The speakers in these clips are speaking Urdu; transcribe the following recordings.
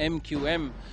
MQM।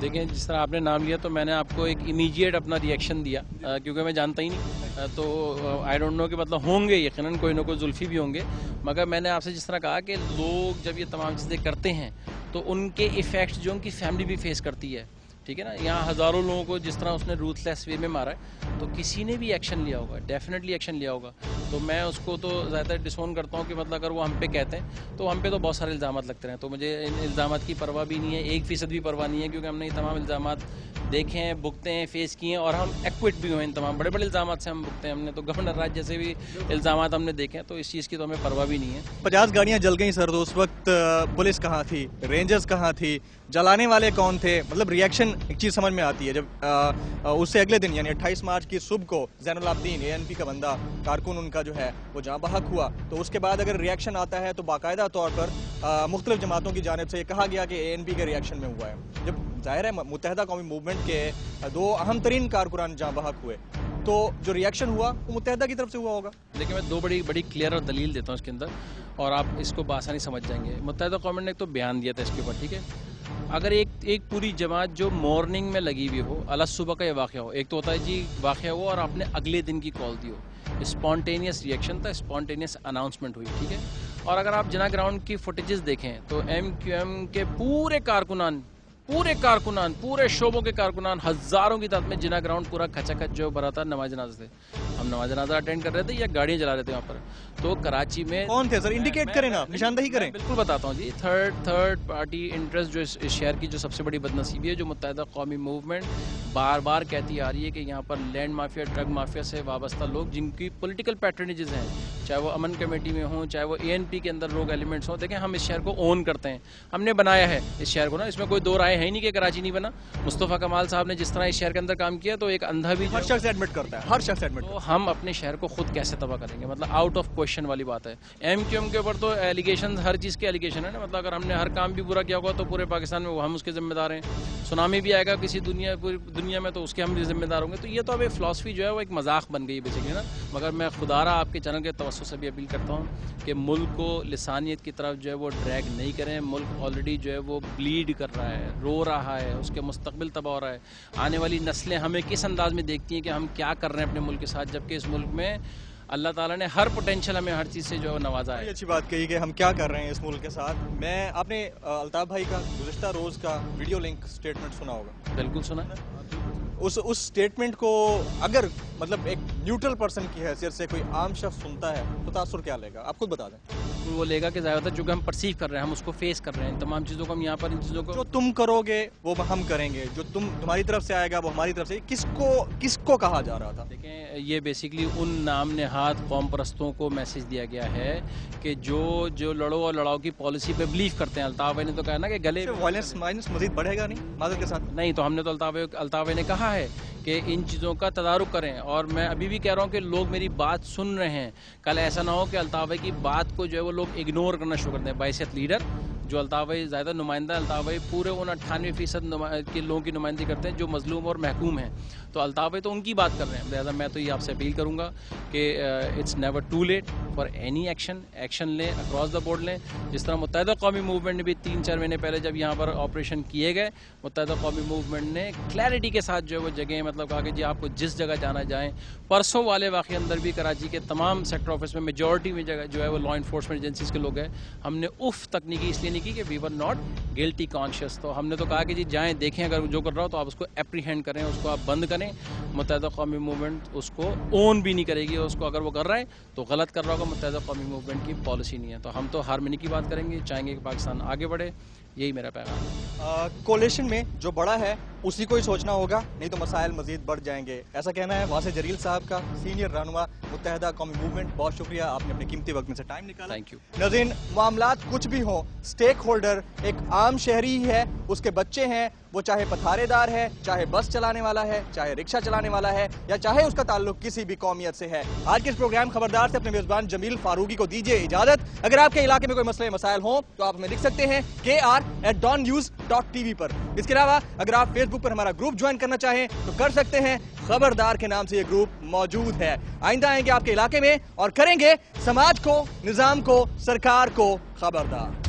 دیکھیں جس طرح آپ نے نام لیا تو میں نے آپ کو ایک امیجیٹ اپنا ریئیکشن دیا کیونکہ میں جانتا ہی نہیں، تو آئی ڈونٹ نو کہ مطلب ہوں گے یقیناً کوئی نہ کوئی زلفی بھی ہوں گے، مگر میں نے آپ سے جس طرح کہا کہ لوگ جب یہ تمام چیزیں کرتے ہیں تو ان کے ایفیکٹس جو ان کی فیملی بھی فیس کرتی ہے، ٹھیک ہے نا. یہاں ہزاروں لوگوں کو جس طرح اس نے روتھ لیس وے میں مارا ہے تو کسی نے بھی ایکشن لیا ہوگا، ڈیفینیٹلی ایکشن لیا ہوگا. تو میں اس کو تو زیادہ ڈسون کرتا ہوں کہ مطلب اگر وہ ہم پہ کہتے ہیں تو ہم پہ تو بہت سارے الزامات لگتے ہیں، تو مجھے ان الزامات کی پرواہ بھی نہیں ہے، 1% بھی پرواہ نہیں ہے، کیونکہ ہم نے یہ تمام الزامات دیکھے ہیں، بھگتے ہیں، فیس کیے ہیں، اور ہم ایکوٹ بھی ہوئے ہیں. تمام بڑے بڑے الزامات سے ہم بھگتے ہیں، ہم نے تو گورنر راج جیسے بھی الزامات ہم نے دیکھے ہیں، تو اس چیز کی تو ہمیں پرواہ بھی نہیں ہے. 50 گاڑیاں جل گئیں سر، تو اس وقت پولیس کہاں تھی، رینجرز کہاں تھی، جلانے والے کون تھے؟ مطلب ریئیکشن ایک چیز سمجھ میں آتی ہے جب اس سے اگلے دن یعنی 28 مارچ کی صبح کو زین العابدین ANP کا بندہ کارکن ان کا جو ہے وہ جاں بحق ہوا، تو اس کے بعد اگر ریئیکشن آتا ہے تو باقاعدہ طور پر مختلف جماعتوں کی جانب سے یہ کہا گیا کہ ANP کے ریئیکشن میں ہوا ہے. جب ظاہر ہے متحدہ قومی موومنٹ کے 2 اہم ترین کارکنان جاں بحق ہوئے تو جو ریئیکشن ہوا وہ متحدہ کی طرف سے ہوا ہوگا. لیکن میں 2 بڑی کلیئر اور دلیل دیتا ہوں اس کے اندر، اور آپ اس کو بآسانی سمجھ جائیں گے. متحدہ قوم نے ایک تو بیان دیا تھا اس کے اوپر، ٹھیک ہے. اگر ایک پوری جماعت جو مارننگ میں لگی ہوئی ہو، الگ صبح کا یہ واقعہ ہو، ایک تو ہوتا ہے جی واقعہ ہوا اور آپ نے اگلے دن کی کال دی ہو، اسپونٹینیس ریئیکشن تھا، اسپونٹینیس اناؤنسمنٹ ہوئی، ٹھیک ہے. اور اگر آپ جناح گراؤنڈ کی فوٹیجز دیکھیں تو MQM کے پورے کارکنان، پورے شعبوں کے کارکنان ہزاروں کی تعداد میں جناح گراؤنڈ پورا کھچا کھچ جو بھرا تھا نماز جنازہ سے. ہم نماز جنازہ اٹینڈ کر رہے تھے یا گاڑیاں چلا رہے تھے وہاں پر. تو کراچی میں کون تھے سر؟ انڈیکیٹ کریں نا، نشاندہی کریں. بالکل بتاتا ہوں جی. تھرڈ پارٹی انٹرسٹ جو اس شہر کی جو سب سے بڑی بدنصیبی ہے، جو متحدہ قومی موومنٹ بار بار کہتی آ رہی ہے کہ یہاں پر لینڈ مافیا، ڈرگ مافیا سے وابستہ لوگ جن کی پولیٹیکل پیٹرنیجز ہیں، چاہے وہ امن کمیٹی میں ہوں، چاہے وہ ANP کے اندر لوگ ایلیمنٹس ہوں. دیکھیں ہم اس شہر کو اون کرتے ہیں، ہم نے بنایا ہے اس شہر کو نا، اس میں کوئی 2 رائے ہے ہی نہیں کہ کراچی نہیں بنا. مصطفیٰ کمال صاحب نے جس طرح اس شہر کے اندر کام کیا تو ایک اندھا بھی ہر شخص ایڈمٹ کرتا ہے، ہر شخص ایڈمٹ. تو ہم اپنے شہر کو خود کیسے تباہ کریں گے؟ مطلب آؤٹ آف کوشچن والی بات ہے. MQM کے اوپر تو ایلیگیشن، ہر چیز کے ایلیگیشن ہے نا. مطلب اگر ہم نے ہر کام بھی برا کیا ہوگا تو پورے پاکستان میں ہم اس کے ذمہ دار ہیں. سونامی بھی آئے گا کسی پوری دنیا میں تو اس کے ہم بھی ذمہ دار ہوں گے. تو یہ تو اب ایک فلاسفی جو ہے وہ ایک مذاق بن گئی بیسیکلی نا. مگر میں خدا را آپ کے چینل کے توسط سے بھی اپیل کرتا ہوں کہ ملک کو لسانیت کی طرف جو ہے وہ ڈریگ نہیں کریں. ملک آلریڈی جو ہے وہ بلیڈ کر رہا ہے، رو رہا ہے، اس کے مستقبل تباہ ہو رہا ہے. آنے والی نسلیں ہمیں کس انداز میں دیکھتی ہیں کہ ہم کیا کر رہے ہیں اپنے ملک کے ساتھ، جبکہ اس ملک میں اللہ تعالیٰ نے ہر پوٹینشیل ہمیں ہر چیز سے جو نوازا ہے. اچھی بات کہی کہ ہم کیا کر رہے ہیں اس ملک کے ساتھ. آپ نے الطاف بھائی کا گزشتہ روز کا ویڈیو لنک سٹیٹمنٹ سنا ہوگا. بالکل سنا. اس سٹیٹمنٹ کو اگر مطلب ایک نیوٹرل پرسن کی حیثیت سے کوئی عام شخص سنتا ہے تو تاثر کیا لے گا؟ آپ خود بتا دیں. وہ لے گا کہ زیادہ تر جو کہ ہم پرسیو کر رہے ہیں، ہم اس کو فیس کر رہے ہیں. تمام چیزوں کو ہم یہاں پر ان چیزوں کو جو تم کرو گے وہ ہم کریں گے، جو تمہاری طرف سے آئے گا وہ ہماری طرف سے. کس کو کہا جا رہا تھا؟ دیکھیں یہ بیسیکلی ان نام نہاد قوم پرستوں کو میسج دیا گیا ہے کہ جو لڑو اور لڑاؤ کی پالیسی پہ بلیو کرتے ہیں. الطاف بھائی نے تو کہا نا کہ گلے وائلنس مائنس مزید بڑھے گا نہیں معذرت کے ساتھ. نہیں، تو ہم نے تو الطاف بھائی نے کہا ہے کہ ان چیزوں کا تدارک کریں. اور میں ابھی بھی کہہ رہا ہوں کہ لوگ میری بات سن رہے ہیں. کل ایسا نہ ہو کہ الطاف بھائی کی بات کو جو ہے وہ لوگ اگنور کرنا شروع کر دیں. باعثیت لیڈر جو الطاف بھائی زیادہ نمائندہ، الطاف بھائی پورے ان 98% کے لوگوں کی نمائندگی کرتے ہیں جو مظلوم اور محکوم ہیں. تو الطاف بھائی تو ان کی بات کر رہے ہیں. لہٰذا میں تو یہ آپ سے اپیل کروں گا کہ it's never too late for any action لیں، اکراس دا بورڈ لیں. جس طرح متحدہ قومی موومنٹ نے بھی 3-4 مہینے پہلے جب یہاں پر آپریشن کیے گئے، متحدہ قومی موومنٹ نے کلیئرٹی کے ساتھ جو ہے وہ جگہیں مطلب کہا کہ جی آپ کو جس جگہ جانا جائیں. پرسوں والے واقعے اندر بھی کراچی کے تمام سیکٹر آفس میں میجورٹی میں جگہ جو ہے وہ لا انفورسمنٹ ایجنسیز کے لوگ ہیں. ہم نے تکنیکی اس لیے نہیں کی کہ وی ور ناٹ گلٹی کانشیس. تو ہم نے تو کہا کہ جی جائیں دیکھیں، اگر جو کر رہا ہو تو آپ اس کو اپریہینڈ کریں، اس کو آپ بند کریں. متحدہ قومی موومنٹ اس کو اون بھی نہیں کرے گی. اس کو اگر وہ کر رہا ہے تو غلط کر رہا ہوگا. متحدہ قومی موومنٹ کی پالیسی نہیں ہے. تو ہم تو ہارمنی کی بات کریں گے، چاہیں گے کہ پاکستان آگے بڑھے. یہی میرا پیغام ہے. کولیشن میں جو بڑا ہے اسی کو ہی سوچنا ہوگا، نہیں تو مسائل مزید بڑھ جائیں گے. ایسا کہنا ہے واسع جلیل صاحب کا، سینئر رہنما متحدہ قومی موومنٹ. بہت شکریہ، آپ نے اپنے قیمتی وقت میں سے ٹائم نکالا. Thank you. ناظرین، معاملات کچھ بھی ہوں، سٹیک ہولڈر ایک عام شہری ہے، اس کے بچے ہیں، وہ چاہے پتھارے دار ہے، چاہے بس چلانے والا ہے، چاہے رکشہ چلانے والا ہے، یا چاہے اس کا تعلق کسی بھی قومیت سے ہے. آج کے اس پروگرام خبردار سے اپنے میزبان جمیل فاروقی کو دیجیے اجازت. اگر آپ کے علاقے میں کوئی مسئلے مسائل ہوں تو آپ ہمیں لکھ سکتے ہیں kr@dawnnews.tv پر. اس کے علاوہ اگر آپ فیس بک پر ہمارا گروپ جوائن کرنا چاہیں تو کر سکتے ہیں. خبردار کے نام سے یہ گروپ موجود ہے. آئندہ آئیں گے آپ کے علاقے میں اور کریں گے سماج کو، نظام کو، سرکار کو خبردار.